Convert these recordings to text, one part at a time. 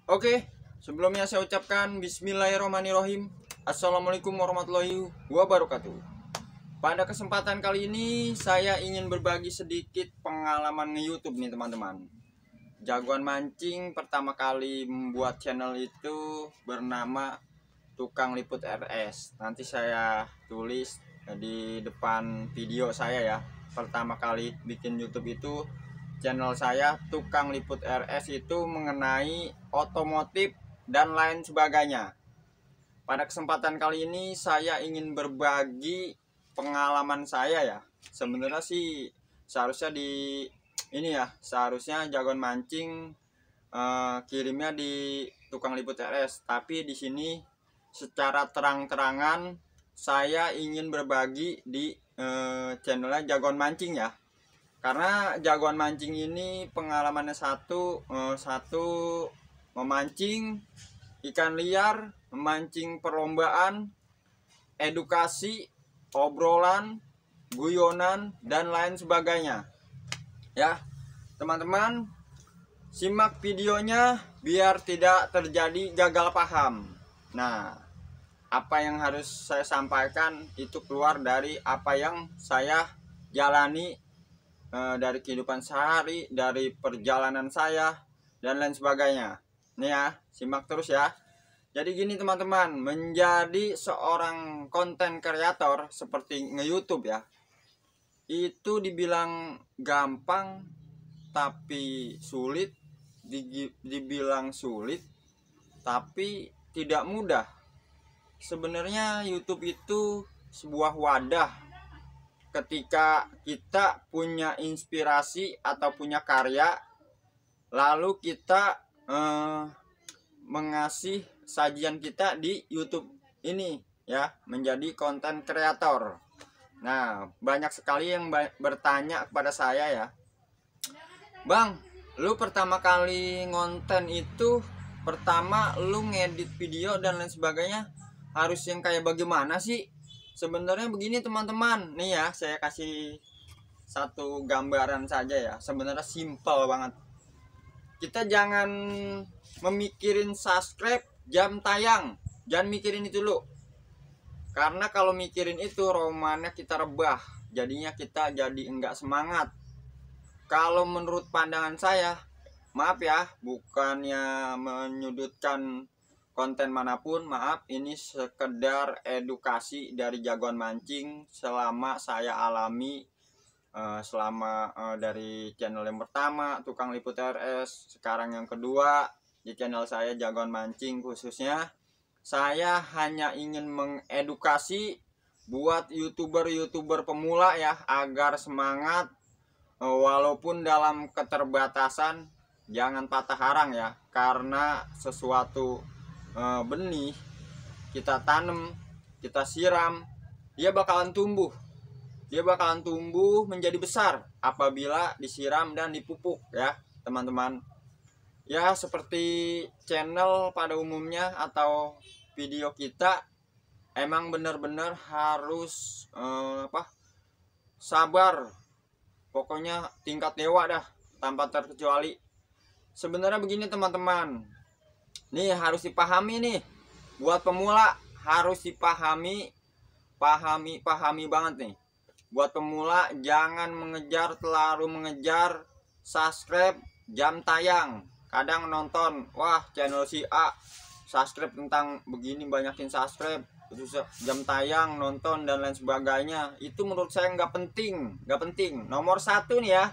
Oke, sebelumnya saya ucapkan Bismillahirrahmanirrahim. Assalamualaikum warahmatullahi wabarakatuh. Pada kesempatan kali ini saya ingin berbagi sedikit pengalaman nge-YouTube nih teman-teman. Jagoan mancing pertama kali membuat channel itu bernama Tukang Liput RS. Nanti saya tulis di depan video saya ya. Pertama kali bikin YouTube itu channel saya Tukang Liput RS itu mengenai otomotif dan lain sebagainya. Pada kesempatan kali ini saya ingin berbagi pengalaman saya ya. Sebenarnya sih seharusnya seharusnya jagoan mancing kirimnya di Tukang Liput RS, tapi di sini secara terang-terangan saya ingin berbagi di channelnya jagoan mancing ya. Karena jagoan mancing ini pengalamannya satu memancing ikan liar, memancing perlombaan, edukasi, obrolan, guyonan, dan lain sebagainya. Ya, teman-teman, simak videonya biar tidak terjadi gagal paham. Nah, apa yang harus saya sampaikan itu keluar dari apa yang saya jalani dari kehidupan sehari, dari perjalanan saya, dan lain sebagainya. Nih ya, simak terus ya. Jadi gini teman-teman, menjadi seorang konten kreator seperti nge-YouTube ya, itu dibilang gampang tapi sulit, dibilang sulit tapi tidak mudah. Sebenarnya YouTube itu sebuah wadah. Ketika kita punya inspirasi atau punya karya, lalu kita mengasih sajian kita di YouTube ini ya, menjadi konten kreator. Nah, banyak sekali yang bertanya kepada saya ya, Bang, lu pertama kali ngonten itu, pertama lu ngedit video dan lain sebagainya, harus yang kayak bagaimana sih? Sebenarnya begini teman-teman, nih ya saya kasih satu gambaran saja ya. Sebenarnya simple banget. Kita jangan memikirin subscribe, jam tayang, jangan mikirin itu dulu. Karena kalau mikirin itu romannya kita rebah, jadinya kita jadi enggak semangat. Kalau menurut pandangan saya, maaf ya, bukannya menyudutkan konten manapun, maaf, ini sekedar edukasi dari jagoan mancing selama saya alami selama dari channel yang pertama Tukang Liput RS, sekarang yang kedua di channel saya jagoan mancing. Khususnya saya hanya ingin mengedukasi buat youtuber pemula ya, agar semangat walaupun dalam keterbatasan. Jangan patah harang ya, karena sesuatu benih kita tanam, kita siram, dia bakalan tumbuh menjadi besar apabila disiram dan dipupuk ya teman-teman ya. Seperti channel pada umumnya atau video kita emang benar-benar harus sabar, pokoknya tingkat dewa dah tanpa terkecuali. Sebenarnya begini teman-teman, nih harus dipahami nih, buat pemula harus dipahami, pahami banget nih. Buat pemula jangan terlalu mengejar subscribe, jam tayang. Kadang nonton, wah channel si A subscribe tentang begini, banyakin subscribe, jam tayang, nonton dan lain sebagainya. Itu menurut saya nggak penting. Nomor satu nih ya,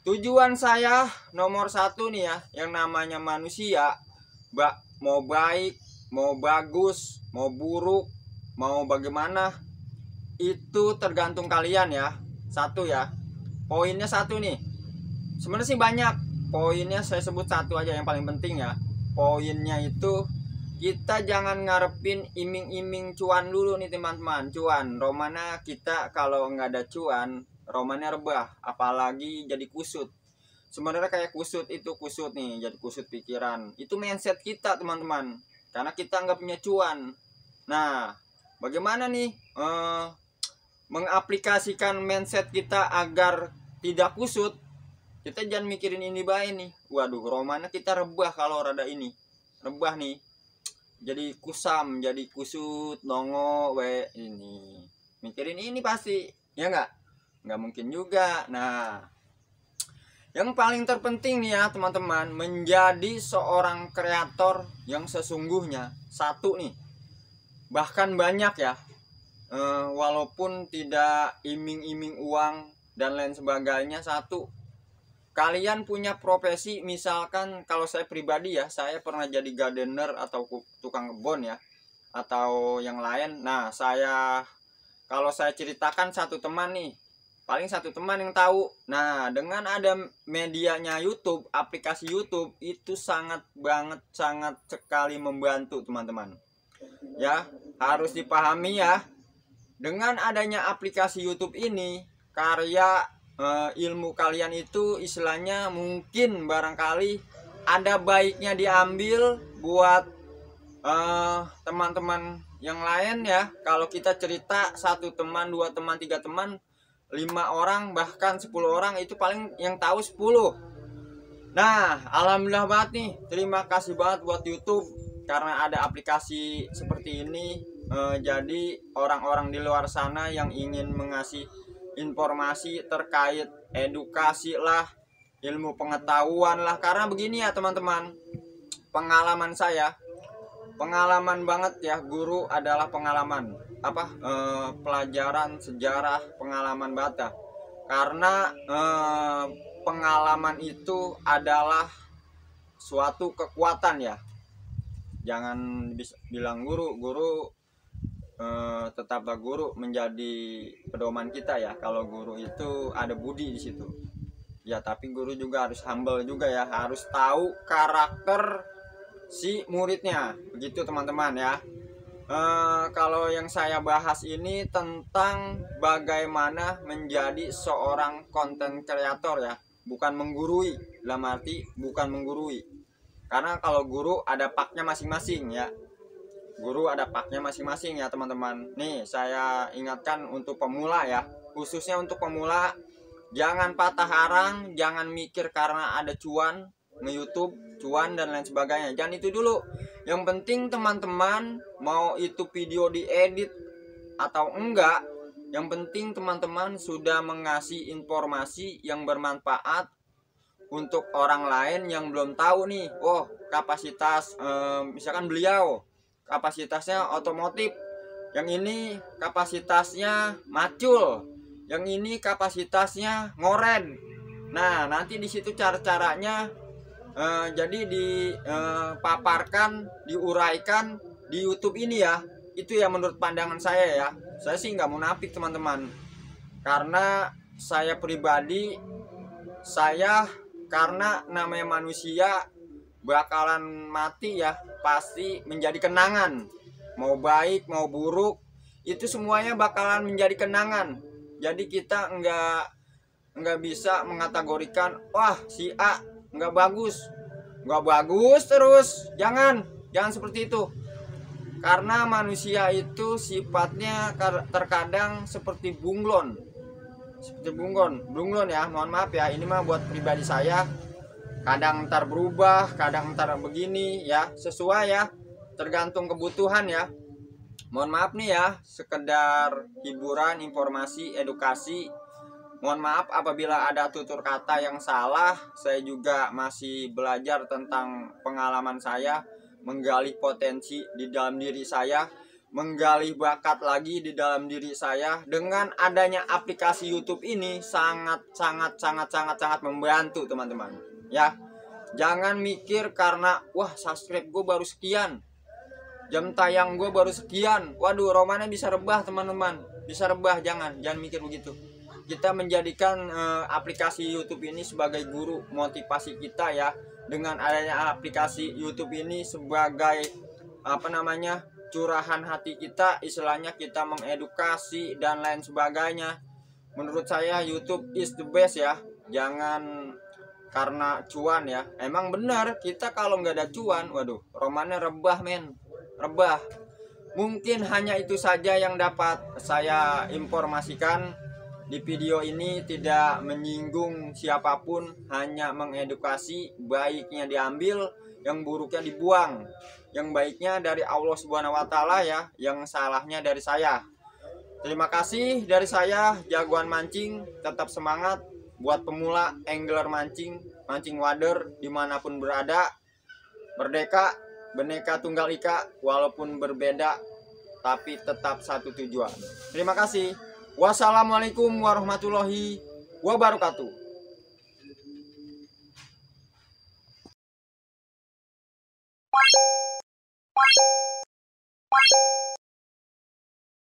tujuan saya nomor satu nih ya, yang namanya manusia, mau baik, mau bagus, mau buruk, mau bagaimana, itu tergantung kalian ya. Satu ya, poinnya satu nih. Sebenarnya sih banyak poinnya, saya sebut satu aja yang paling penting ya. Poinnya itu, kita jangan ngarepin iming-iming cuan dulu nih teman-teman. Cuan, romana kita kalau nggak ada cuan, romannya rebah, apalagi jadi kusut. Sebenarnya kayak kusut nih, jadi kusut pikiran. Itu mindset kita teman-teman, karena kita nggak punya cuan. Nah, bagaimana nih mengaplikasikan mindset kita agar tidak kusut? Kita jangan mikirin ini baik nih. Waduh, romana kita rebah kalau rada ini. Rebah nih. Jadi kusam, jadi kusut, nongo, ini. Mikirin ini pasti. Ya enggak? Enggak mungkin juga. Nah, yang paling terpenting nih ya teman-teman, menjadi seorang kreator yang sesungguhnya. Satu nih. Bahkan banyak ya. Walaupun tidak iming-iming uang dan lain sebagainya, satu, kalian punya profesi. Misalkan kalau saya pribadi ya, saya pernah jadi gardener atau tukang kebun ya, atau yang lain. Nah, kalau saya ceritakan satu teman nih, paling satu teman yang tahu. Nah, dengan ada medianya YouTube, aplikasi YouTube itu sangat sekali membantu teman-teman. Ya, harus dipahami ya. Dengan adanya aplikasi YouTube ini, ilmu kalian itu istilahnya mungkin barangkali ada baiknya diambil buat teman-teman yang lain ya. Kalau kita cerita satu teman, dua teman, tiga teman, 5 orang, bahkan 10 orang, itu paling yang tahu 10. Nah, alhamdulillah banget nih, terima kasih banget buat YouTube karena ada aplikasi seperti ini. Jadi orang-orang di luar sana yang ingin mengasih informasi terkait edukasi lah, ilmu pengetahuan lah. Karena begini ya teman-teman, pengalaman saya, pengalaman banget ya, guru adalah pengalaman pelajaran sejarah, pengalaman bata. Karena pengalaman itu adalah suatu kekuatan ya. Jangan bilang guru tetaplah guru menjadi pedoman kita ya. Kalau guru itu ada budi di situ. Ya, tapi guru juga harus humble juga ya, harus tahu karakter si muridnya. Begitu teman-teman ya. Kalau yang saya bahas ini tentang bagaimana menjadi seorang konten kreator ya, bukan menggurui. Dalam arti bukan menggurui. Karena kalau guru ada paknya masing-masing ya. Guru ada paknya masing-masing ya teman-teman. Nih saya ingatkan untuk pemula ya, khususnya untuk pemula, jangan patah arang, jangan mikir karena ada cuan nge-YouTube, cuan dan lain sebagainya. Jangan itu dulu. Yang penting teman-teman mau itu video diedit atau enggak, yang penting teman-teman sudah mengasih informasi yang bermanfaat untuk orang lain yang belum tahu nih. Oh, kapasitas misalkan beliau kapasitasnya otomotif, yang ini kapasitasnya macul, yang ini kapasitasnya ngoren. Nah, nanti di situ caranya jadi dipaparkan, diuraikan di YouTube ini ya. Itu ya menurut pandangan saya ya. Saya sih nggak munafik teman-teman, karena saya pribadi, karena namanya manusia bakalan mati ya, pasti menjadi kenangan. Mau baik mau buruk, itu semuanya bakalan menjadi kenangan. Jadi kita nggak bisa mengategorikan, wah si A nggak bagus terus. Jangan seperti itu. Karena manusia itu sifatnya terkadang seperti bunglon. Bunglon ya, mohon maaf ya, ini mah buat pribadi saya. Kadang ntar berubah, kadang ntar begini ya, sesuai ya, tergantung kebutuhan ya. Mohon maaf nih ya, sekedar hiburan, informasi, edukasi. Mohon maaf apabila ada tutur kata yang salah. Saya juga masih belajar tentang pengalaman saya, menggali potensi di dalam diri saya, menggali bakat lagi di dalam diri saya. Dengan adanya aplikasi YouTube ini sangat membantu teman-teman ya. Jangan mikir karena wah subscribe gue baru sekian, jam tayang gue baru sekian, waduh romannya bisa rebah teman-teman, bisa rebah. Jangan mikir begitu. Kita menjadikan aplikasi YouTube ini sebagai guru motivasi kita ya. Dengan adanya aplikasi YouTube ini sebagai curahan hati kita, istilahnya kita mengedukasi dan lain sebagainya. Menurut saya YouTube is the best ya. Jangan karena cuan ya. Emang benar, kita kalau nggak ada cuan, waduh romannya rebah men, rebah. Mungkin hanya itu saja yang dapat saya informasikan. di video ini tidak menyinggung siapapun, hanya mengedukasi. Baiknya diambil, yang buruknya dibuang. Yang baiknya dari Allah Subhanahu wa Ta'ala ya, yang salahnya dari saya. Terima kasih dari saya, jagoan mancing. Tetap semangat buat pemula angler mancing, mancing wader dimanapun berada. Merdeka, Bhinneka Tunggal Ika, walaupun berbeda tapi tetap satu tujuan. Terima kasih. Wassalamualaikum warahmatullahi wabarakatuh.